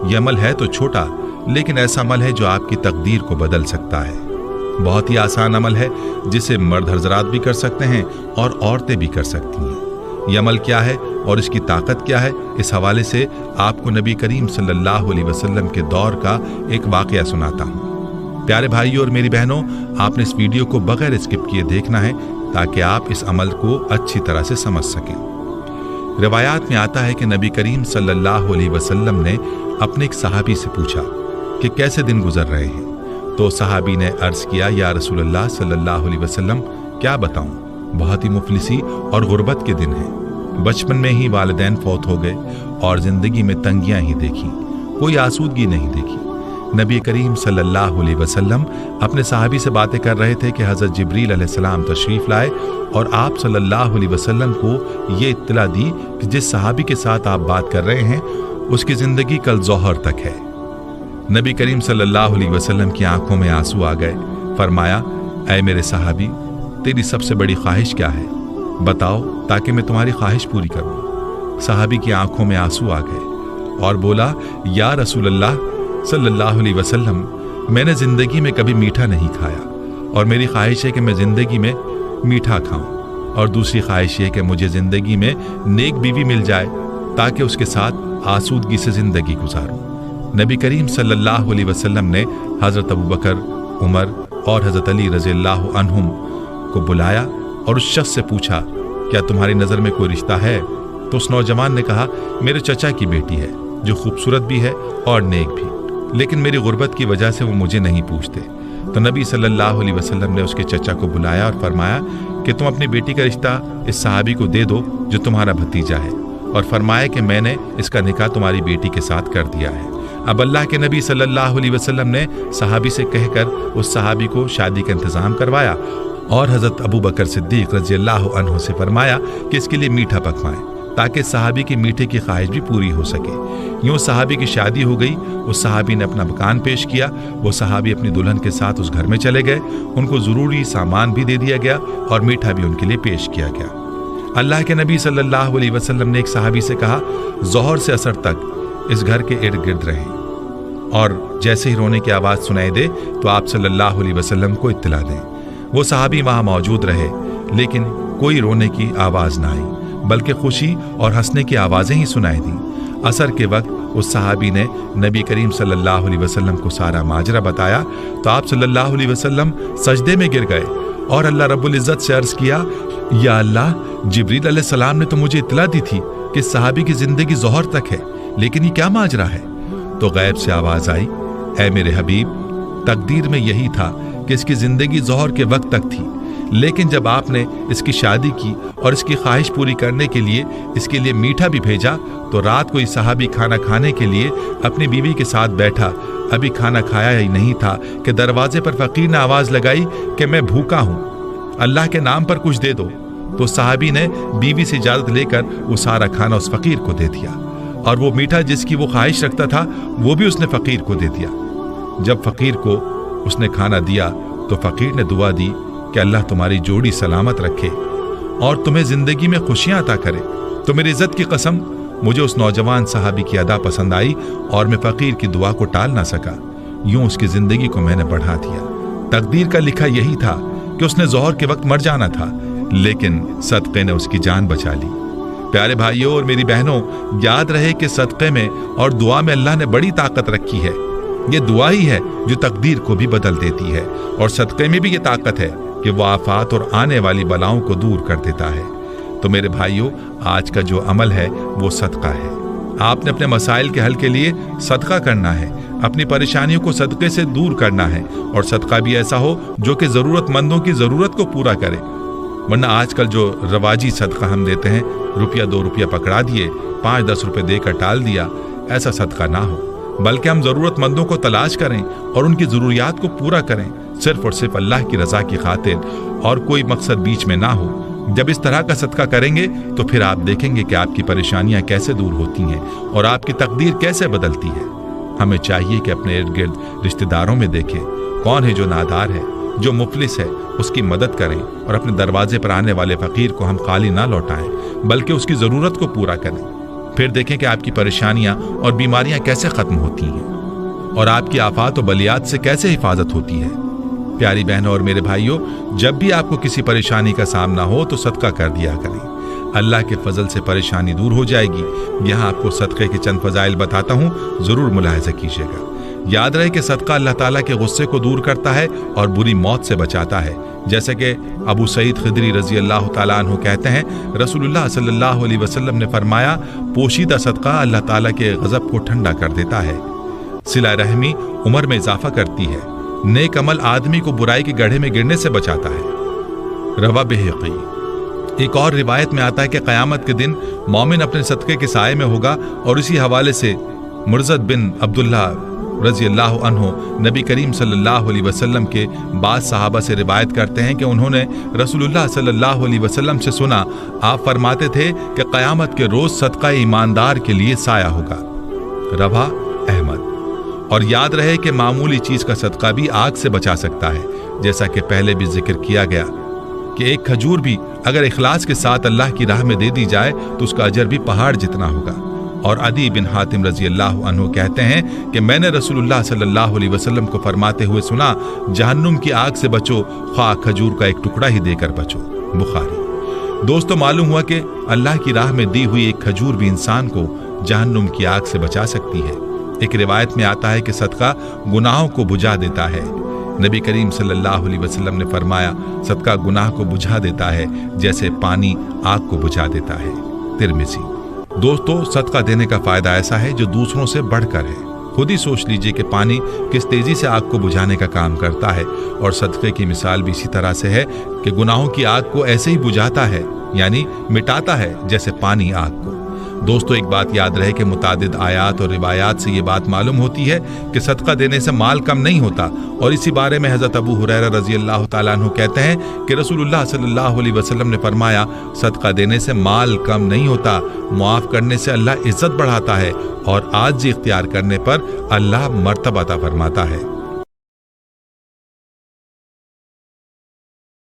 ये अमल है तो छोटा, लेकिन ऐसा अमल है जो आपकी तकदीर को बदल सकता है। बहुत ही आसान अमल है जिसे मर्द हजरात भी कर सकते हैं और औरतें भी कर सकती हैं। ये अमल क्या है और इसकी ताकत क्या है, इस हवाले से आपको नबी करीम सल्लल्लाहु अलैहि वसल्लम के दौर का एक वाक़या सुनाता हूँ। प्यारे भाइयों और मेरी बहनों, आपने इस वीडियो को बगैर स्किप किए देखना है ताकि आप इस अमल को अच्छी तरह से समझ सकें। रिवायात में आता है कि नबी करीम सल्लल्लाहु अलैहि वसल्लम ने अपने एक सहाबी से पूछा कि कैसे दिन गुजर रहे हैं। तो सहाबी ने अर्ज किया, या रसूलल्लाह सल्लल्लाहु अलैहि वसल्लम, क्या बताऊं, बहुत ही मुफलिसी और गुर्बत के दिन हैं। बचपन में ही वालिदैन फौत हो गए और जिंदगी में तंगियां ही देखी, कोई आसूदगी नहीं देखी। नबी करीम सल्लल्लाहु अलैहि वसल्लम अपने सहाबी से बातें कर रहे थे कि हज़रत जिब्रील अलैहिस्सलाम तशरीफ़ लाए और आप सल्लल्लाहु अलैहि वसल्लम को ये इत्तला दी कि जिस सहाबी के साथ आप बात कर रहे हैं उसकी ज़िंदगी कल ज़ोहर तक है। नबी करीम सल्लल्लाहु अलैहि वसल्लम की आंखों में आंसू आ गए। फरमाया, ऐ मेरे सहाबी, तेरी सबसे बड़ी ख्वाहिश क्या है, बताओ ताकि मैं तुम्हारी ख्वाहिश पूरी करूं। सहाबी की आंखों में आंसू आ गए और बोला, या रसूलल्लाह सल्लल्लाहु अलैहि वसल्लम, मैंने ज़िंदगी में कभी मीठा नहीं खाया और मेरी ख्वाहिश है कि मैं ज़िंदगी में मीठा खाऊं, और दूसरी ख्वाहिश ये कि मुझे ज़िंदगी में नेक बीवी मिल जाए ताकि उसके साथ आसूदगी से ज़िंदगी गुजारूं। नबी करीम सल्लल्लाहु अलैहि वसल्लम ने हज़रत अबू बकर, उमर और हज़रत अली रज़ियल्लाहु अन्हुम को बुलाया और उस शख्स से पूछा, क्या तुम्हारी नज़र में कोई रिश्ता है? तो उस नौजवान ने कहा, मेरे चचा की बेटी है जो खूबसूरत भी है और नेक भी, लेकिन मेरी गुर्बत की वजह से वो मुझे नहीं पूछते। तो नबी सल्लल्लाहु अलैहि वसल्लम ने उसके चचा को बुलाया और फरमाया कि तुम अपनी बेटी का रिश्ता इस सहाबी को दे दो जो तुम्हारा भतीजा है, और फरमाया कि मैंने इसका निकाह तुम्हारी बेटी के साथ कर दिया है। अब अल्लाह के नबी सल्लल्लाहु अलैहि वसल्लम ने सहाबी से कहकर उस सहाबी को शादी का इंतज़ाम करवाया और हज़रत अबू बकर सिद्दीक़ रज़ियल्लाहु अन्हु से फरमाया कि इसके लिए मीठा पकवाएं ताकि सहाबी की मीठे की ख्वाहिश भी पूरी हो सके। यूँ सहाबी की शादी हो गई। उस सहाबी ने अपना मकान पेश किया। वो सहाबी अपनी दुल्हन के साथ उस घर में चले गए। उनको ज़रूरी सामान भी दे दिया गया और मीठा भी उनके लिए पेश किया गया। अल्लाह के नबी सल्लल्लाहु अलैहि वसल्लम ने एक सहाबी से कहा, ज़ोहर से असर तक इस घर के इर्द गिर्द रहें, और जैसे ही रोने की आवाज़ सुनाई दे तो आप सल्लल्लाहु अलैहि वसल्लम को इत्तला दें। वो सहाबी वहाँ मौजूद रहे, लेकिन कोई रोने की आवाज़ ना आई, बल्कि खुशी और हंसने की आवाज़ें ही सुनाई दी। असर के वक्त उस सहाबी ने नबी करीम सल्लल्लाहु अलैहि वसल्लम को सारा माजरा बताया तो आप सल्लल्लाहु अलैहि वसल्लम सजदे में गिर गए और अल्लाह रब्बुल इज़्ज़त से अर्ज़ किया, या अल्लाह, जिब्रील अलैहिस्सलाम ने तो मुझे इत्तला दी थी कि सहाबी की ज़िंदगी ज़ोहर तक है, लेकिन ये क्या माजरा है? तो गैब से आवाज़ आई, ऐ मेरे हबीब, तकदीर में यही था कि इसकी ज़िंदगी ज़ोहर के वक्त तक थी, लेकिन जब आपने इसकी शादी की और इसकी ख्वाहिश पूरी करने के लिए इसके लिए मीठा भी भेजा तो रात को ये सहाबी खाना खाने के लिए अपनी बीवी के साथ बैठा, अभी खाना खाया ही नहीं था कि दरवाजे पर फ़कीर ने आवाज़ लगाई कि मैं भूखा हूँ, अल्लाह के नाम पर कुछ दे दो। तो सहाबी ने बीवी से इजाज़त लेकर वो सारा खाना उस फ़कीर को दे दिया और वो मीठा जिसकी वो ख्वाहिश रखता था वो भी उसने फ़कीर को दे दिया। जब फ़कीर को उसने खाना दिया तो फ़कीर ने दुआ दी कि अल्लाह तुम्हारी जोड़ी सलामत रखे और तुम्हें ज़िंदगी में खुशियाँ अता करे। तो मेरी इज़्ज़त की कसम, मुझे उस नौजवान सहाबी की अदा पसंद आई और मैं फ़कीर की दुआ को टाल ना सका। यूँ उसकी ज़िंदगी को मैंने बढ़ा दिया। तकदीर का लिखा यही था कि उसने ज़ोहर के वक्त मर जाना था, लेकिन सदक़े ने उसकी जान बचा ली। प्यारे भाइयों और मेरी बहनों, याद रहे कि सदक़े में और दुआ में अल्लाह ने बड़ी ताकत रखी है। ये दुआ ही है जो तकदीर को भी बदल देती है, और सदक़े में भी ये ताकत है कि वो आफात और आने वाली बलाओं को दूर कर देता है। तो मेरे भाइयों, आज का जो अमल है वो सदका है। आपने अपने मसाइल के हल के लिए सदका करना है, अपनी परेशानियों को सदक़े से दूर करना है, और सदका भी ऐसा हो जो कि ज़रूरतमंदों की ज़रूरत को पूरा करे। वरना आजकल जो रवाजी सदका हम देते हैं, रुपया 2 रुपया पकड़ा दिए, 5-10 रुपये देकर टाल दिया, ऐसा सदका ना हो, बल्कि हम ज़रूरतमंदों को तलाश करें और उनकी ज़रूरियात को पूरा करें, सिर्फ़ और सिर्फ अल्लाह की रज़ा की खातिर, और कोई मकसद बीच में ना हो। जब इस तरह का सदका करेंगे तो फिर आप देखेंगे कि आपकी परेशानियां कैसे दूर होती हैं और आपकी तकदीर कैसे बदलती है। हमें चाहिए कि अपने इर्द गिर्द रिश्तेदारों में देखें कौन है जो नादार है, जो मुफलिस है, उसकी मदद करें, और अपने दरवाजे पर आने वाले फ़कीर को हम खाली ना लौटाएं, बल्कि उसकी ज़रूरत को पूरा करें। फिर देखें कि आपकी परेशानियां और बीमारियां कैसे खत्म होती हैं और आपकी आफात और बलियात से कैसे हिफाजत होती है। प्यारी बहनों और मेरे भाइयों, जब भी आपको किसी परेशानी का सामना हो तो सदका कर दिया करें। अल्लाह के फजल से परेशानी दूर हो जाएगी। यहाँ आपको सदक़े के चंद फजाइल बताता हूँ, जरूर मुलाहिज़ा कीजिएगा। याद रहे कि सदका अल्लाह ताला के गुस्से को दूर करता है और बुरी मौत से बचाता है। जैसे कि अबू सईद खिदरी रजी अल्लाह ताला अन्हु कहते हैं, रसूलुल्लाह सल्लल्लाहु अलैहि वसल्लम ने फरमाया, पोशीदा सदका अल्लाह ताला के गज़ब को ठंडा कर देता है, सिला रहमी उम्र में इजाफा करती है, नेक अमल आदमी को बुराई के गड्ढे में गिरने से बचाता है। रवा बैहक़ी। एक और रिवायत में आता है कि क़यामत के दिन मोमिन अपने सदक़े के साए में होगा। और इसी हवाले से मुर्ज़द बिन अब्दुल्ला रज़ी अल्लाह अन्हु नबी करीम सल्लल्लाहु अलैहि वसल्लम के बाद सहाबा से रिवायत करते हैं कि उन्होंने रसूलुल्लाह सल्लल्लाहु अलैहि वसल्लम से सुना, आप फरमाते थे कि क़यामत के रोज़ सदका ईमानदार के लिए साया होगा। रवा अहमद। और याद रहे कि मामूली चीज़ का सदका भी आग से बचा सकता है। जैसा कि पहले भी जिक्र किया गया कि एक खजूर भी अगर इखलास के साथ अल्लाह की राह में दे दी जाए तो उसका अजर भी पहाड़ जितना होगा। और अदी बिन हातिम रजी अल्लाह अन्हु कहते हैं कि मैंने रसूलुल्लाह सल्लल्लाहु अलैहि वसल्लम को फरमाते हुए सुना, जहन्नुम की आग से बचो, ख्वाह खजूर का एक टुकड़ा ही देकर बचो। बुखारी। दोस्तों, मालूम हुआ कि अल्लाह की राह में दी हुई एक खजूर भी इंसान को जहन्नुम की आग से बचा सकती है। एक रिवायत में आता है कि सदका गुनाहों को बुझा देता है। नबी करीम सल्लल्लाहु अलैहि वसल्लम ने फरमाया, सदका गुनाह को बुझा देता है जैसे पानी आग को बुझा देता है। तिरमिज़ी। दोस्तों, सदका देने का फायदा ऐसा है जो दूसरों से बढ़कर है। खुद ही सोच लीजिए कि पानी किस तेजी से आग को बुझाने का काम करता है। और सदक़े की मिसाल भी इसी तरह से है कि गुनाहों की आग को ऐसे ही बुझाता है, यानी मिटाता है जैसे पानी आग को। दोस्तों, एक बात याद रहे कि मुतादिद आयात और रिवायात से ये बात मालूम होती है कि सदका देने से माल कम नहीं होता। और इसी बारे में हज़रत अबू हुरैरा रज़ी अल्लाह ताला अन्हु कहते हैं कि रसूलुल्लाह सल्लल्लाहु अलैहि वसल्लम ने फरमाया, सदका देने से माल कम नहीं होता, मुआफ़ करने से अल्लाह इज़्ज़त बढ़ाता है और आजिज़ी इख्तियार करने पर अल्लाह मर्तबा अता फरमाता है।